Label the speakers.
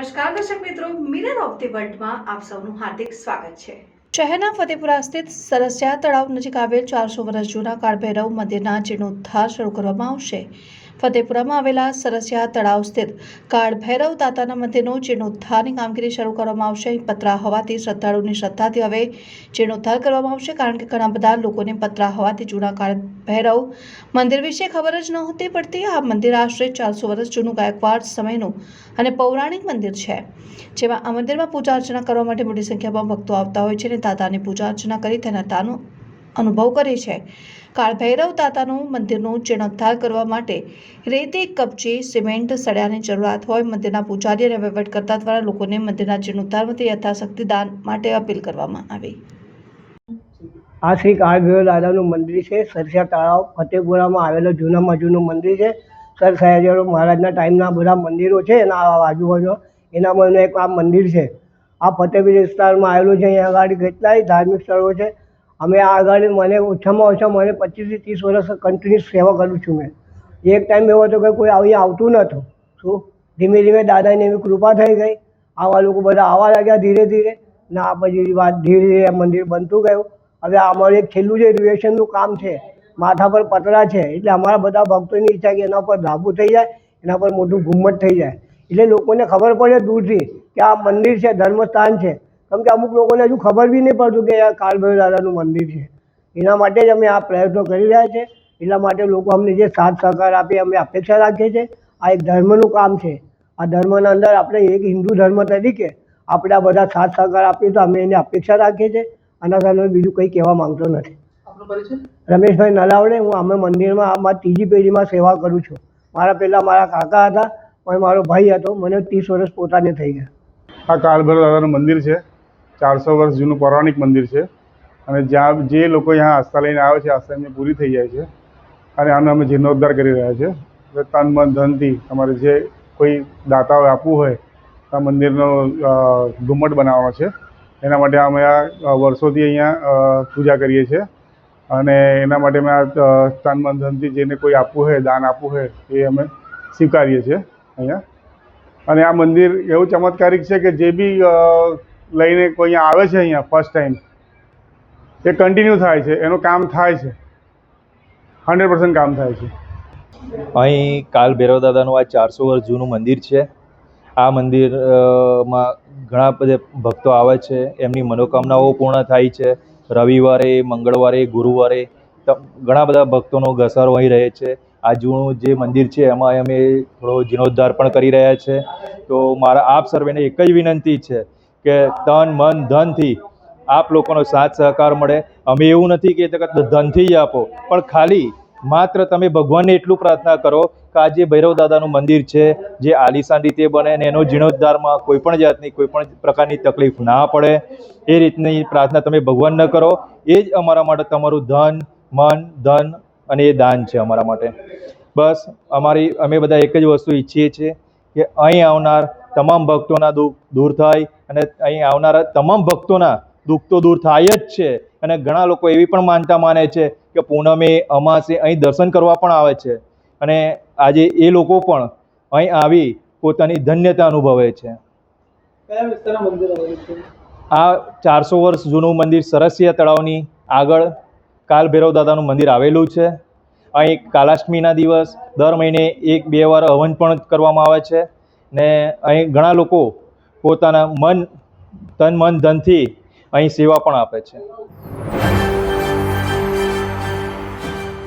Speaker 1: નમસ્કાર દર્શક મિત્રો, મિરર ઓફ ધી વર્લ્ડમાં આપ સૌનું હાર્દિક સ્વાગત છે। શહેરના ફતેપુરા સ્થિત સરસિયા તળાવ નજીક આવેલ 400 વર્ષ જૂના કાળભૈરવ મંદિરના જીર્ણોદ્ધાર શરૂ કરવામાં આવશે। ફતેપુરામાં આવેલા સરસિયા તળાવ સ્થિત કાળભૈરવ દાતાના મંદિરનો જીર્ણોદ્ધારની કામગીરી શરૂ કરવામાં આવશે। અહીં પતરા હોવાથી શ્રદ્ધાળુની શ્રદ્ધાથી હવે જીર્ણોદ્ધાર કરવામાં આવશે, કારણ કે ઘણા બધા લોકોને પતરા હોવાથી જૂના કાળભૈરવ મંદિર વિશે ખબર જ નહોતી પડતી। આ મંદિર આશરે 400 વર્ષ જૂનું ગાયકવાડ સમયનું અને પૌરાણિક મંદિર છે, જેમાં આ મંદિરમાં પૂજા અર્ચના કરવા માટે મોટી સંખ્યામાં ભક્તો આવતા હોય છે અને દાતાની પૂજા અર્ચના કરી તેના દાનનો અનુભવ કરે છે। કાળભૈરવ દાતાનું મંદિરનું જીર્ણોદ્ધાર કરવા માટે રેતી, કપચી, સિમેન્ટ, સળિયાની જરૂરિયાત હોય। મંદિરના પૂજારી અને વહીવટકર્તા દ્વારા લોકોને મંદિરના જીર્ણોદ્ધારમાંથી યથાશક્તિ દાન માટે અપીલ કરવામાં આવી।
Speaker 2: આ શ્રી કાળભૈરવ દાદાનું મંદિર છે। સરસિયા તળાવ ફતેપુરામાં આવેલું જૂનામાં જૂનું મંદિર છે। સર સયાજીરાવ મહારાજના ટાઈમના બધા મંદિરો છે એના આજુબાજુ એનામાં એક આ મંદિર છે। આ ફતેપુર વિસ્તારમાં આવેલું છે। અહીંયા આગળ કેટલાય ધાર્મિક સ્થળો છે। અમે આ આગળ મને ઓછામાં ઓછા 25 થી 30 વર્ષ કન્ટિન્યુઅસ સેવા કરું છું મેં। એક ટાઈમ એવો હતો કે કોઈ અહીંયા આવતું નહોતું, શું ધીમે ધીમે દાદાની એવી કૃપા થઈ ગઈ, આવા લોકો બધા આવવા લાગ્યા ધીરે ધીરે, ને આ પછી વાત ધીરે ધીરે મંદિર બનતું ગયું। હવે અમારું એક છેલ્લું જે રિનોવેશનનું કામ છે, માથા પર પતરા છે, એટલે અમારા બધા ભક્તોની ઈચ્છા કે એના પર ધાબુ થઈ જાય, એના પર મોટું ઘુમ્મટ થઈ જાય, એટલે લોકોને ખબર પડે દૂરથી કે આ મંદિર છે, ધર્મસ્થાન છે। કેમ કે અમુક લોકોને હજુ ખબર બી નહીં પડતું કે આ કાળભૈરવ દાદાનું મંદિર છે। એના માટે જ અમે આ પ્રયત્નો કરી રહ્યા છીએ। એટલા માટે લોકો અમને જે સાથ સહકાર આપે અમે અપેક્ષા રાખીએ છીએ। આ એક ધર્મનું કામ છે। આ ધર્મના અંદર આપણે એક હિન્દુ ધર્મ તરીકે આપણે આ બધા સાથ સહકાર આપીએ તો અમે એની અપેક્ષા રાખીએ છીએ। આના સામે બીજું કંઈ કહેવા માંગતો નથી। રમેશભાઈ નલાવડે, હું અમે મંદિરમાં આમાં ત્રીજી પેઢીમાં સેવા કરું છું। મારા પહેલાં મારા કાકા હતા, પણ મારો ભાઈ હતો, મને 30 વર્ષ પોતાને થઈ ગયા।
Speaker 3: આ કાળભૈરવ દાદાનું મંદિર છે। 400 વર્ષ જૂનું પૌરાણિક મંદિર છે અને જ્યાં જે લોકો અહીંયા આસ્થા લઈને આવે છે, આસ્થા એમની પૂરી થઈ જાય છે અને આનો અમે જીર્ણોદ્ધાર કરી રહ્યા છીએ। તન મન ધનથી તમારે જે કોઈ દાતાઓ આપવું હોય આ મંદિરનો ઘુમ્મટ બનાવવાનો છે, એના માટે અમે આ વર્ષોથી અહીંયા પૂજા કરીએ છીએ અને એના માટે અમે આ તન મન ધનથી જેને કોઈ આપવું હોય, દાન આપવું હોય એ અમે સ્વીકારીએ છીએ અહીંયા। અને આ મંદિર એવું ચમત્કારિક છે કે જે બી લઈને કોઈ અહીંયા આવે છે અહીંયા ફર્સ્ટ ટાઈમ, એ કન્ટિન્યુ થાય છે, એનું કામ થાય છે, 100% કામ થાય છે।
Speaker 4: અહીં કાળભૈરવ દાદાનું આ 400 વર્ષ જૂનું મંદિર છે। આ મંદિરમાં ઘણા બધા ભક્તો આવે છે, એમની મનોકામનાઓ પૂર્ણ થાય છે। રવિવારે, મંગળવારે, ગુરુવારે ઘણા બધા ભક્તોનો ઘસારો અહીં રહે છે। આ જૂનું જે મંદિર છે એમાં અમે થોડો જીર્ણોદ્ધાર પણ કરી રહ્યા છે। તો મારા આપ સર્વેને એક જ વિનંતી છે કે તન મન ધનથી આપ લોકોનો સાથ સહકાર મળે। અમે એવું નથી કહેતા કે ધનથી જ આપો, પણ ખાલી માત્ર તમે ભગવાનને એટલું પ્રાર્થના કરો કે આ જે ભૈરવ દાદાનું મંદિર છે જે આલિશાન રીતે બને અને એનો જીર્ણોદ્ધારમાં કોઈ પણ જાતની કોઈ પણ પ્રકારની તકલીફ ના પડે, એ રીતની પ્રાર્થના તમે ભગવાનને કરો। એ જ અમારા માટે તમારું ધન, મન, ધન અને એ દાન છે અમારા માટે। બસ અમે બધા એક જ વસ્તુ ઈચ્છીએ છીએ કે અહીં આવનાર તમામ ભક્તોના દુઃખ દૂર થાય અને અહીં આવનારા તમામ ભક્તોના દુઃખ તો દૂર થાય જ છે। અને ઘણા લોકો એવી પણ માનતા માને છે કે પૂનમે, અમાસે અહીં દર્શન કરવા પણ આવે છે અને આજે એ લોકો પણ અહીં આવી પોતાની ધન્યતા અનુભવે છે।
Speaker 2: કયા વિસ્તારના મંદિર આવેલું છે?
Speaker 4: આ 400 વર્ષ જૂનું મંદિર સરસિયા તળાવની આગળ કાળભૈરવ દાદાનું મંદિર આવેલું છે। અહીં કાલાષ્ટમીના દિવસ દર મહિને 1-2 વાર હવન પણ કરવામાં આવે છે ને અહીં ઘણા લોકો પોતાના તન મન ધનથી અહીં સેવા પણ આપે છે।